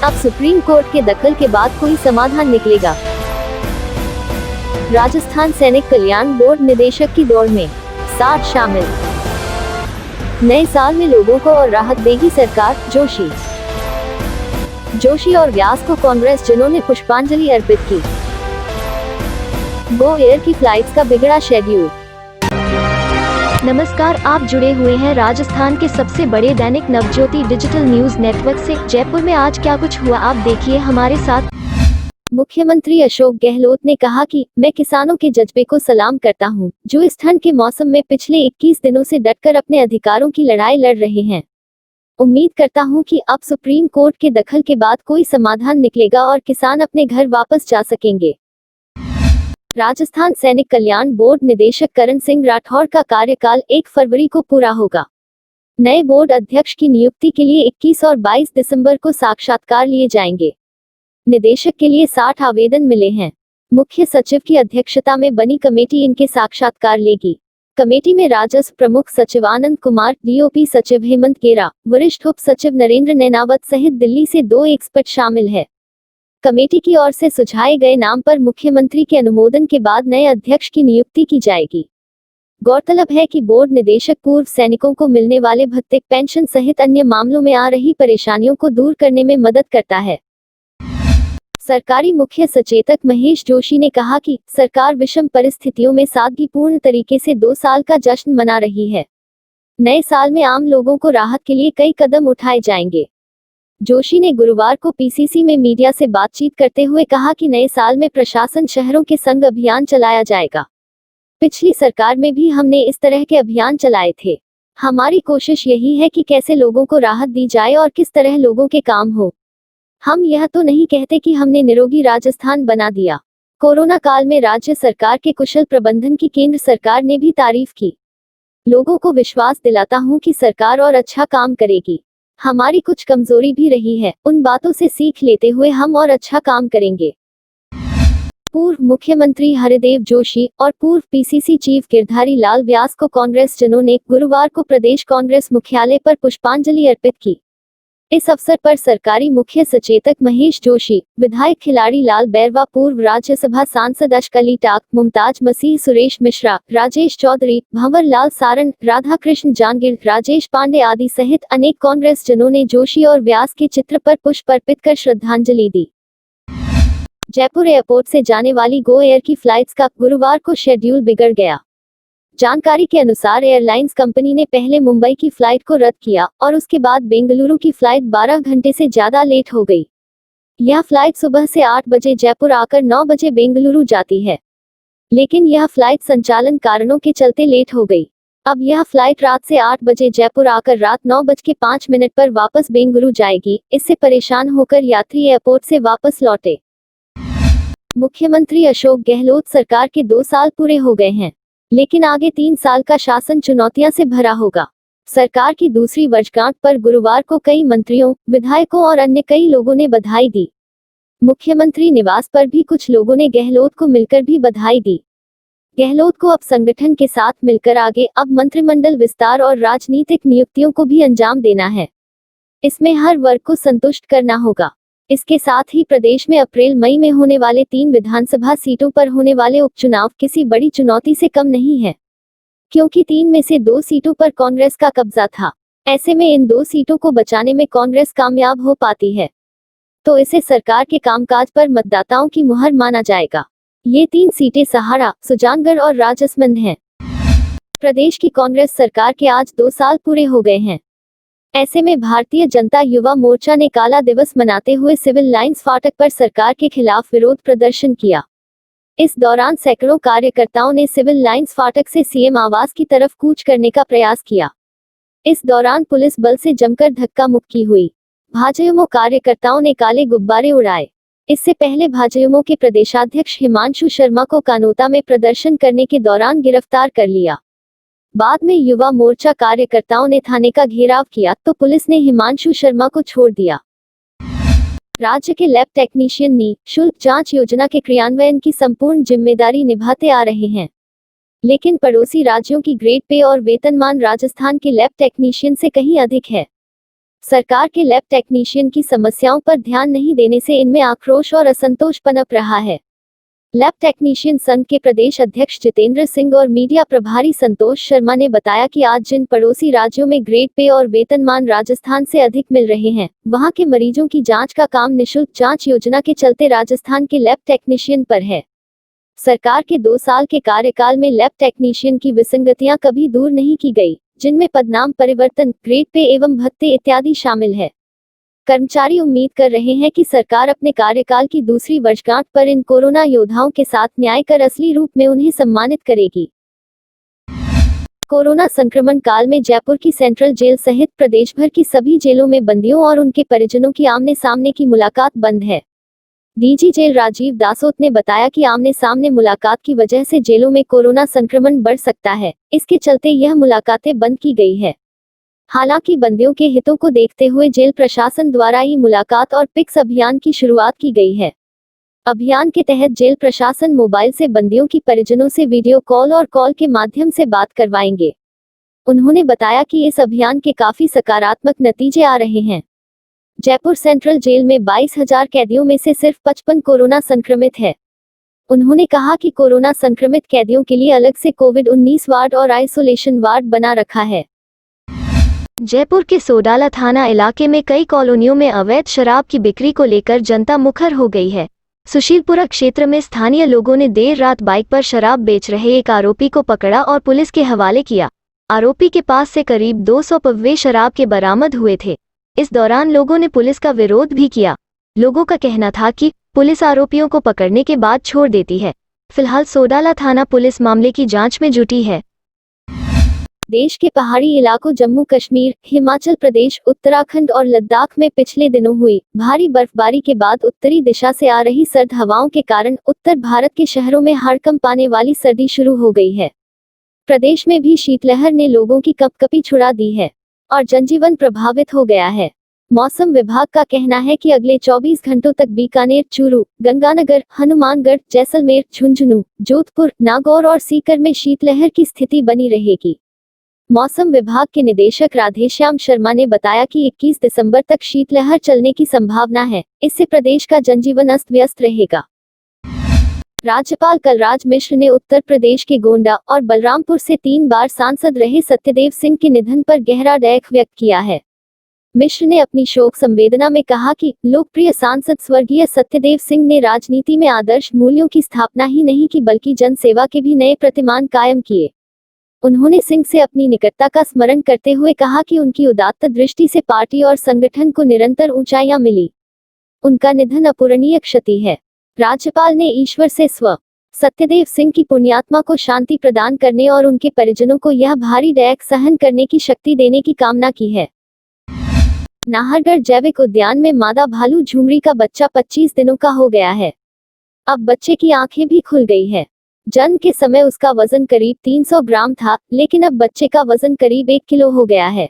अब supreme court के दखल के बाद कोई समाधान निकलेगा। राजस्थान सैनिक कल्याण बोर्ड निदेशक की दौड़ में 60 शामिल। नए साल में लोगों को और राहत देगी सरकार, जोशी और व्यास को कांग्रेस जनों ने पुष्पांजलि अर्पित की। गो एयर की फ्लाइट्स का बिगड़ा शेड्यूल। नमस्कार, आप जुड़े हुए हैं राजस्थान के सबसे बड़े Dainik Navjyoti digital news network से। जयपुर में आज क्या कुछ हुआ, आप देखिए हमारे साथ। मुख्यमंत्री अशोक गहलोत ने कहा कि मैं किसानों के जज्बे को सलाम करता हूं, जो इस ठंड के मौसम में पिछले 21 दिनों से डटकर अपने अधिकारों की लड़ाई लड़ रहे हैं। उम्मीद करता हूं कि अब सुप्रीम कोर्ट के दखल के बाद कोई समाधान निकलेगा और किसान अपने घर वापस जा सकेंगे। राजस्थान सैनिक कल्याण बोर्ड निदेशक करण सिंह राठौर का कार्यकाल 1 फरवरी को पूरा होगा। नए बोर्ड अध्यक्ष की नियुक्ति के लिए 21 और 22 दिसंबर को साक्षात्कार लिए जाएंगे। निदेशक के लिए 60 आवेदन मिले हैं। मुख्य सचिव की अध्यक्षता में बनी कमेटी इनके साक्षात्कार लेगी। कमेटी में राजस्व प्रमुख सचिव आनंद कुमार, डीओपी सचिव हेमंत गेरा, वरिष्ठ उप सचिव नरेंद्र नैनावत सहित दिल्ली से 2 एक्सपर्ट शामिल है। कमेटी की ओर से सुझाए गए नाम पर मुख्यमंत्री के अनुमोदन के बाद नए अध्यक्ष की नियुक्ति की जाएगी। गौरतलब है कि बोर्ड निदेशक पूर्व सैनिकों को मिलने वाले भत्ते, पेंशन सहित अन्य मामलों में आ रही परेशानियों को दूर करने में मदद करता है। सरकारी मुख्य सचेतक महेश जोशी ने कहा कि सरकार विषम परिस्थितियों में सादगीपूर्ण तरीके से 2 साल का जश्न मना रही है। नए साल में आम लोगों को राहत के लिए कई कदम उठाए जाएंगे। जोशी ने गुरुवार को पीसीसी में मीडिया से बातचीत करते हुए कहा कि नए साल में प्रशासन शहरों के संग अभियान चलाया जाएगा। पिछली सरकार में भी हमने इस तरह के अभियान चलाए थे। हमारी कोशिश यही है कि कैसे लोगों को राहत दी जाए और किस तरह लोगों के काम हो। हम यह तो नहीं कहते कि हमने निरोगी राजस्थान बना दिया। कोरोना काल में राज्य सरकार के कुशल प्रबंधन की केंद्र सरकार ने भी तारीफ की। लोगों को विश्वास दिलाता हूं कि सरकार और अच्छा काम करेगी। हमारी कुछ कमजोरी भी रही है, उन बातों से सीख लेते हुए हम और अच्छा काम करेंगे। पूर्व मुख्यमंत्री हरिदेव जोशी और पूर्व पीसीसी चीफ गिरधारी लाल व्यास को कांग्रेस जनों ने गुरुवार को प्रदेश कांग्रेस मुख्यालय पर पुष्पांजलि अर्पित की। इस अवसर पर सरकारी मुख्य सचेतक महेश जोशी, विधायक खिलाड़ी लाल बैरवा, पूर्व राज्यसभा सांसद अशक अली टाक, मुमताज मसीह, सुरेश मिश्रा, राजेश चौधरी, भंवर लाल सारन, राधा कृष्ण जांगिड़, राजेश पांडे आदि सहित अनेक कांग्रेस जनों ने जोशी और व्यास के चित्र पर पुष्प अर्पित कर श्रद्धांजलि दी। जयपुर एयरपोर्ट से जाने वाली गो एयर की फ्लाइट्स का गुरुवार को शेड्यूल बिगड़ गया। जानकारी के अनुसार एयरलाइंस कंपनी ने पहले मुंबई की फ्लाइट को रद्द किया और उसके बाद बेंगलुरु की फ्लाइट 12 घंटे से ज्यादा लेट हो गई। यह फ्लाइट सुबह से 8 बजे जयपुर आकर 9 बजे बेंगलुरु जाती है, लेकिन यह फ्लाइट संचालन कारणों के चलते लेट हो गई। अब यह फ्लाइट रात से 8 बजे जयपुर आकर रात 9:05 पर वापस बेंगलुरु जाएगी। इससे परेशान होकर यात्री एयरपोर्ट से वापस लौटे। मुख्यमंत्री अशोक गहलोत सरकार के 2 साल पूरे हो गए हैं, लेकिन आगे 3 साल का शासन चुनौतियां से भरा होगा। सरकार की दूसरी वर्षगांठ पर गुरुवार को कई मंत्रियों, विधायकों और अन्य कई लोगों ने बधाई दी। मुख्यमंत्री निवास पर भी कुछ लोगों ने गहलोत को मिलकर भी बधाई दी। गहलोत को अब संगठन के साथ मिलकर आगे अब मंत्रिमंडल विस्तार और राजनीतिक नियुक्तियों को भी अंजाम देना है। इसमें हर वर्ग को संतुष्ट करना होगा। इसके साथ ही प्रदेश में अप्रैल-मई में होने वाले 3 विधानसभा सीटों पर होने वाले उपचुनाव किसी बड़ी चुनौती से कम नहीं है, क्योंकि 3 में से 2 सीटों पर कांग्रेस का कब्जा था। ऐसे में इन 2 सीटों को बचाने में कांग्रेस कामयाब हो पाती है तो इसे सरकार के कामकाज पर मतदाताओं की मुहर माना जाएगा। ये 3 सीटें सहारा, सुजानगढ़ और राजसमंद हैं। प्रदेश की कांग्रेस सरकार के आज 2 साल पूरे हो गए हैं। ऐसे में भारतीय जनता युवा मोर्चा ने काला दिवस मनाते हुए सिविल लाइंस फाटक पर सरकार के खिलाफ विरोध प्रदर्शन किया। इस दौरान सैकड़ों कार्यकर्ताओं ने सिविल लाइंस फाटक से सीएम आवास की तरफ कूच करने का प्रयास किया। इस दौरान पुलिस बल से जमकर धक्का मुक्की हुई। भाजयुमो कार्यकर्ताओं ने काले गुब्बारे उड़ाए। इससे पहले भाजयुमो के प्रदेशाध्यक्ष हिमांशु शर्मा को कानोता में प्रदर्शन करने के दौरान गिरफ्तार कर लिया। बाद में युवा मोर्चा कार्यकर्ताओं ने थाने का घेराव किया तो पुलिस ने हिमांशु शर्मा को छोड़ दिया। राज्य के लैब टेक्नीशियन निःशुल्क जांच योजना के क्रियान्वयन की संपूर्ण जिम्मेदारी निभाते आ रहे हैं, लेकिन पड़ोसी राज्यों की ग्रेड पे और वेतनमान राजस्थान के लैब टेक्नीशियन से कहीं अधिक है। सरकार के लैब टेक्नीशियन की समस्याओं पर ध्यान नहीं देने से इनमें आक्रोश और असंतोष पनप रहा है। लैब टेक्नीशियन संघ के प्रदेश अध्यक्ष जितेंद्र सिंह और मीडिया प्रभारी संतोष शर्मा ने बताया कि आज जिन पड़ोसी राज्यों में ग्रेड पे और वेतनमान राजस्थान से अधिक मिल रहे हैं, वहां के मरीजों की जांच का काम निःशुल्क जांच योजना के चलते राजस्थान के लैब टेक्नीशियन पर है। सरकार के 2 साल के कार्यकाल में लैब टेक्नीशियन की विसंगतियां कभी दूर नहीं की गई, जिनमें पदनाम परिवर्तन, ग्रेड पे एवं भत्ते इत्यादि शामिल है। कर्मचारी उम्मीद कर रहे हैं कि सरकार अपने कार्यकाल की दूसरी वर्षगांठ पर इन कोरोना योद्धाओं के साथ न्याय कर असली रूप में उन्हें सम्मानित करेगी। कोरोना संक्रमण काल में जयपुर की सेंट्रल जेल सहित प्रदेश भर की सभी जेलों में बंदियों और उनके परिजनों की आमने सामने की मुलाकात बंद है। डीजी जेल राजीव दासोत ने बताया कि आमने सामने मुलाकात की वजह से जेलों में कोरोना संक्रमण बढ़ सकता है, इसके चलते यह मुलाकातें बंद की गई है। हालांकि बंदियों के हितों को देखते हुए जेल प्रशासन द्वारा ई मुलाकात और पिक्स अभियान की शुरुआत की गई है। अभियान के तहत जेल प्रशासन मोबाइल से बंदियों की परिजनों से वीडियो कॉल और कॉल के माध्यम से बात करवाएंगे। उन्होंने बताया कि इस अभियान के काफी सकारात्मक नतीजे आ रहे हैं। जयपुर सेंट्रल जेल में 22,000 कैदियों में से सिर्फ 55 कोरोना संक्रमित है। उन्होंने कहा कि कोरोना संक्रमित कैदियों के लिए अलग से कोविड-19 वार्ड और आइसोलेशन वार्ड बना रखा है। जयपुर के सोडाला थाना इलाके में कई कॉलोनियों में अवैध शराब की बिक्री को लेकर जनता मुखर हो गई है। सुशीलपुरा क्षेत्र में स्थानीय लोगों ने देर रात बाइक पर शराब बेच रहे एक आरोपी को पकड़ा और पुलिस के हवाले किया। आरोपी के पास से करीब 200 पव्वे शराब के बरामद हुए थे। इस दौरान लोगों ने पुलिस का विरोध भी किया। लोगों का कहना था कि पुलिस आरोपियों को पकड़ने के बाद छोड़ देती है। फिलहाल सोडाला थाना पुलिस मामले की जांच में जुटी है। देश के पहाड़ी इलाकों जम्मू कश्मीर, हिमाचल प्रदेश, उत्तराखंड और लद्दाख में पिछले दिनों हुई भारी बर्फबारी के बाद उत्तरी दिशा से आ रही सर्द हवाओं के कारण उत्तर भारत के शहरों में हड़कंप आने वाली सर्दी शुरू हो गई है। प्रदेश में भी शीतलहर ने लोगों की कपकपी छुड़ा दी है और जनजीवन प्रभावित हो गया है। मौसम विभाग का कहना है कि अगले 24 घंटों तक बीकानेर, चूरू, गंगानगर, हनुमानगढ़, जैसलमेर, झुंझुनू, जोधपुर, नागौर और सीकर में शीतलहर की स्थिति बनी रहेगी। मौसम विभाग के निदेशक राधेश्याम शर्मा ने बताया कि 21 दिसंबर तक शीतलहर चलने की संभावना है। इससे प्रदेश का जनजीवन अस्त व्यस्त रहेगा। राज्यपाल कलराज मिश्र ने उत्तर प्रदेश के गोंडा और बलरामपुर से 3 बार सांसद रहे सत्यदेव सिंह के निधन पर गहरा दुख व्यक्त किया है। मिश्र ने अपनी शोक संवेदना में कहा कि लोकप्रिय सांसद स्वर्गीय सत्यदेव सिंह ने राजनीति में आदर्श मूल्यों की स्थापना ही नहीं की बल्कि जन सेवा के भी नए प्रतिमान कायम किए। उन्होंने सिंह से अपनी निकटता का स्मरण करते हुए कहा कि उनकी उदात्त दृष्टि से पार्टी और संगठन को निरंतर ऊंचाइयां मिली। उनका निधन अपूरणीय क्षति है। राज्यपाल ने ईश्वर से स्व सत्यदेव सिंह की पुण्यात्मा को शांति प्रदान करने और उनके परिजनों को यह भारी दुख सहन करने की शक्ति देने की कामना की है। नाहरगढ़ जैविक उद्यान में मादा भालू झुमरी का बच्चा 25 दिनों का हो गया है। अब बच्चे की आंखें भी खुल गई है। जन्म के समय उसका वजन करीब 300 ग्राम था, लेकिन अब बच्चे का वजन करीब 1 किलो हो गया है।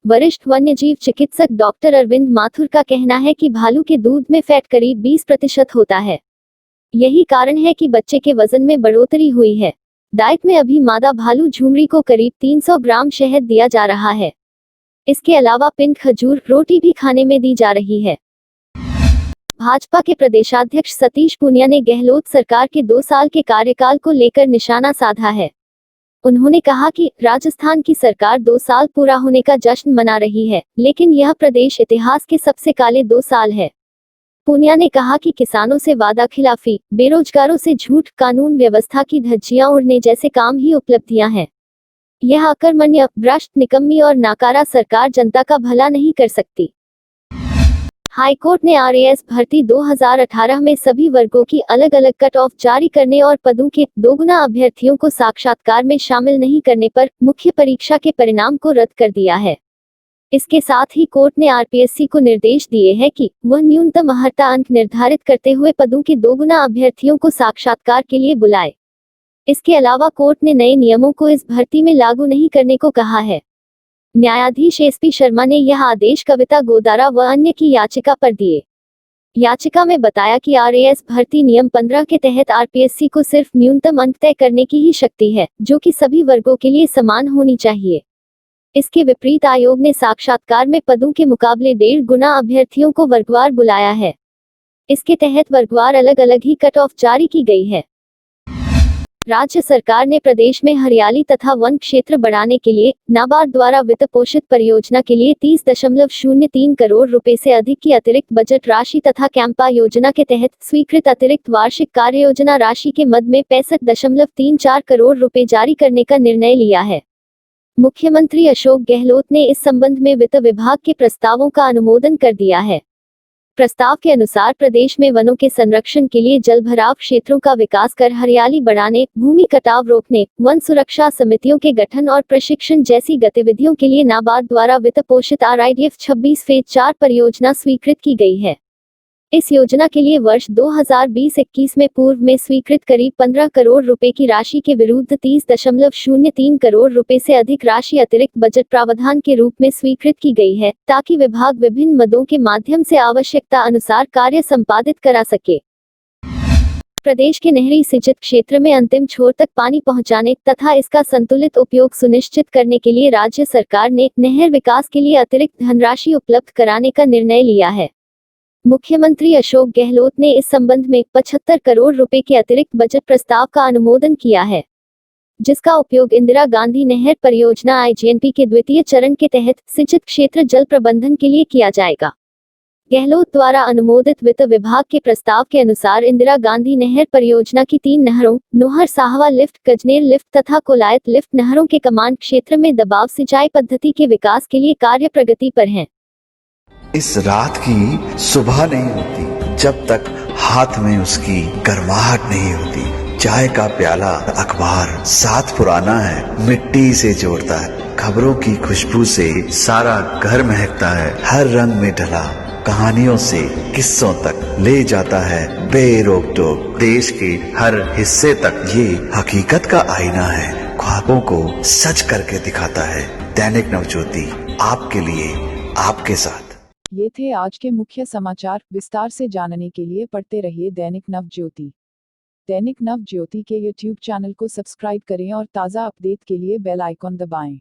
वरिष्ठ वन्यजीव चिकित्सक डॉक्टर अरविंद माथुर का कहना है कि भालू के दूध में फैट करीब 20% होता है। यही कारण है कि बच्चे के वजन में बढ़ोतरी हुई है। डाइट में अभी मादा भालू झुमरी को करीब 300 ग्राम शहद दिया जा रहा है। इसके अलावा पिंड खजूर, रोटी भी खाने में दी जा रही है। भाजपा के प्रदेशाध्यक्ष सतीश पूनिया ने गहलोत सरकार के 2 साल के कार्यकाल को लेकर निशाना साधा है। उन्होंने कहा कि राजस्थान की सरकार 2 साल पूरा होने का जश्न मना रही है, लेकिन यह प्रदेश इतिहास के सबसे काले 2 साल है। पूनिया ने कहा कि किसानों से वादा खिलाफी, बेरोजगारों से झूठ, कानून व्यवस्था की धज्जियां उड़ने जैसे काम ही उपलब्धियां हैं। यह अकर्मण्य, भ्रष्ट, निकम्मी और नाकारा सरकार जनता का भला नहीं कर सकती। हाईकोर्ट ने आरएएस भर्ती 2018 में सभी वर्गों की अलग अलग कट ऑफ जारी करने और पदों के दोगुना अभ्यर्थियों को साक्षात्कार में शामिल नहीं करने पर मुख्य परीक्षा के परिणाम को रद्द कर दिया है। इसके साथ ही कोर्ट ने आरपीएससी को निर्देश दिए हैं कि वह न्यूनतम अर्हता अंक निर्धारित करते हुए पदों के दोगुना अभ्यर्थियों को साक्षात्कार के लिए बुलाए। इसके अलावा कोर्ट ने नए नियमों को इस भर्ती में लागू नहीं करने को कहा है। न्यायाधीश एसपी शर्मा ने यह आदेश कविता गोदारा व अन्य की याचिका पर दिए। याचिका में बताया कि आरएएस भर्ती नियम 15 के तहत आरपीएससी को सिर्फ न्यूनतम अंक तय करने की ही शक्ति है, जो कि सभी वर्गों के लिए समान होनी चाहिए। इसके विपरीत आयोग ने साक्षात्कार में पदों के मुकाबले 1.5 गुना अभ्यर्थियों को वर्गवार बुलाया है। इसके तहत वर्गवार अलग अलग ही कट ऑफ जारी की गई है। राज्य सरकार ने प्रदेश में हरियाली तथा वन क्षेत्र बढ़ाने के लिए नाबार्ड द्वारा वित्त पोषित परियोजना के लिए 30.03 करोड़ रुपए से अधिक की अतिरिक्त बजट राशि तथा कैंपा योजना के तहत स्वीकृत अतिरिक्त वार्षिक कार्य योजना राशि के मद में 65.34 करोड़ रुपए जारी करने का निर्णय लिया है। मुख्यमंत्री अशोक गहलोत ने इस संबंध में वित्त विभाग के प्रस्तावों का अनुमोदन कर दिया है। प्रस्ताव के अनुसार प्रदेश में वनों के संरक्षण के लिए जलभराव क्षेत्रों का विकास कर हरियाली बढ़ाने, भूमि कटाव रोकने, वन सुरक्षा समितियों के गठन और प्रशिक्षण जैसी गतिविधियों के लिए नाबार्ड द्वारा वित्त पोषित RIDF 26 फेज 4 परियोजना स्वीकृत की गई है। इस योजना के लिए वर्ष 2020-21 में पूर्व में स्वीकृत करीब 15 करोड़ रुपए की राशि के विरुद्ध 30.03 करोड़ रुपए से अधिक राशि अतिरिक्त बजट प्रावधान के रूप में स्वीकृत की गई है, ताकि विभाग विभिन्न मदों के माध्यम से आवश्यकता अनुसार कार्य संपादित करा सके। प्रदेश के नहरी सिंचित क्षेत्र में अंतिम छोर तक पानी पहुंचाने तथा इसका संतुलित उपयोग सुनिश्चित करने के लिए राज्य सरकार ने नहर विकास के लिए अतिरिक्त धनराशि उपलब्ध कराने का निर्णय लिया है। मुख्यमंत्री अशोक गहलोत ने इस संबंध में 75 करोड़ रुपए के अतिरिक्त बजट प्रस्ताव का अनुमोदन किया है, जिसका उपयोग इंदिरा गांधी नहर परियोजना IGNP के द्वितीय चरण के तहत सिंचित क्षेत्र जल प्रबंधन के लिए किया जाएगा। गहलोत द्वारा अनुमोदित वित्त विभाग के प्रस्ताव के अनुसार इंदिरा गांधी नहर परियोजना की 3 नहरों नोहर साहवा लिफ्ट, गजनेर लिफ्ट तथा कोलायत लिफ्ट नहरों के कमांड क्षेत्र में दबाव सिंचाई पद्धति के विकास के लिए कार्य प्रगति पर हैं। इस रात की सुबह नहीं होती जब तक हाथ में उसकी गर्माहट नहीं होती। चाय का प्याला, अखबार साथ पुराना है, मिट्टी से जोड़ता है। खबरों की खुशबू से सारा घर महकता है। हर रंग में ढला कहानियों से किस्सों तक ले जाता है बेरोक टोक। देश के हर हिस्से तक ये हकीकत का आईना है, ख्वाबों को सच करके दिखाता है। दैनिक नवज्योति, आपके लिए, आपके साथ। ये थे आज के मुख्य समाचार। विस्तार से जानने के लिए पढ़ते रहिए दैनिक नवज्योति। दैनिक नवज्योति के YouTube चैनल को सब्सक्राइब करें और ताज़ा अपडेट के लिए बेल आइकॉन दबाएं।